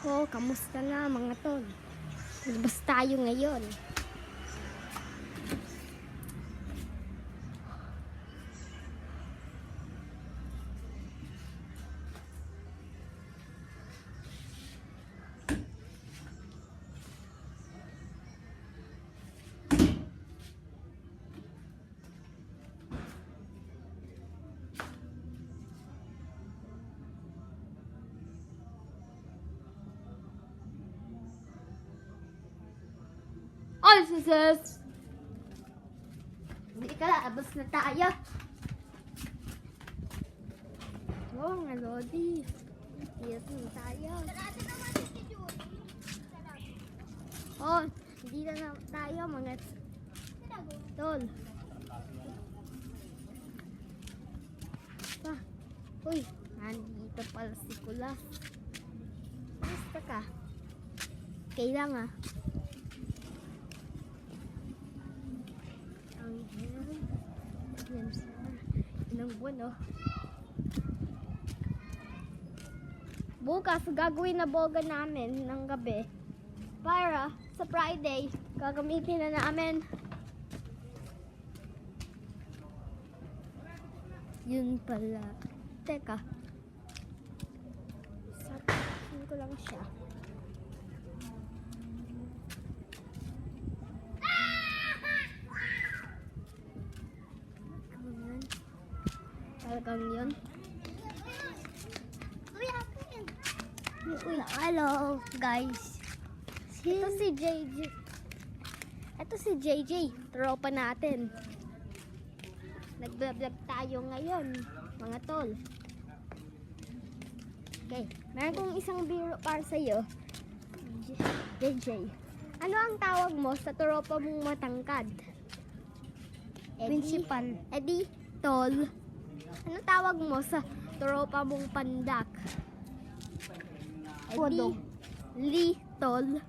Oh, kamusta na mga tol? Labas tayo ngayon. All sis! Hindi ka labas na tayo. Oh, nga Lodi. Yes na tayo. Oh, hindi na tayo mga tol. Pa. Uy, nandito pala si Kulas. Basta ka. Kailangan ilang buwan, oh. Bukas, gagawin na boga namin ng gabi para sa Friday, gagamitin na namin. Yun pala. Teka. Sabihin ko lang siya. Talagang yun. Uy, hello guys. Ito si JJ. Ito si JJ, tropa natin. Nag-vlog tayo ngayon, mga tol. Okay, meron kong isang biro para sa'yo. JJ, ano ang tawag mo sa tropa mong matangkad? Principal. Eddie, tol. Ano tawag mo sa tropa mong pandak? Podong. Litol.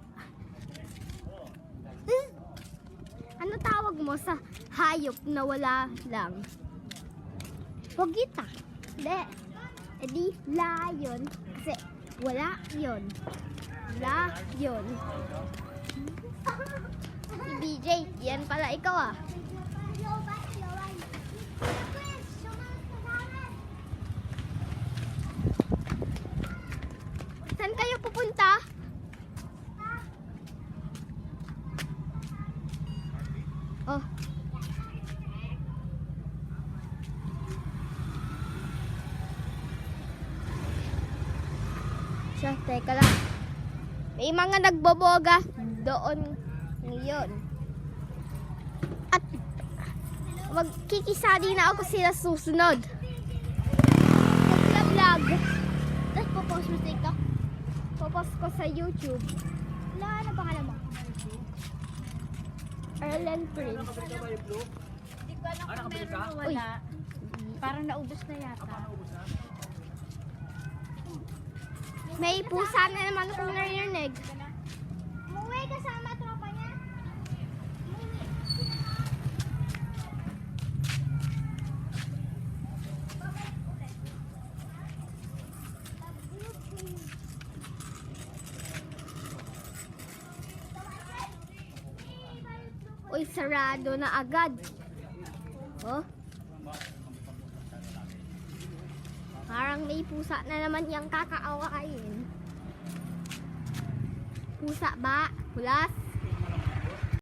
Ano tawag mo sa hayop na wala lang? Pogita. Hindi. Edi lion. Kasi wala yon. Lion. Si BJ, yan pala ikaw ah. Saan kayo pupunta? Oh. Siya, teka lang. May mga nagboboga doon ngayon. At magkikisali na ako sila susunod. Mag-vlog. Tapos popost mo sa TikTok. Popost ko sa YouTube. Wala, ano pangalan mo? Erlen Prince. Hindi ko alam kung meron o wala. Parang naubos na yata. May pusa na naman kung narinig. Umuwi kasama tropa niya? Uy, sarado na agad. Oh. Parang may pusa na naman yung kakaawain. Pusa ba? Kulas?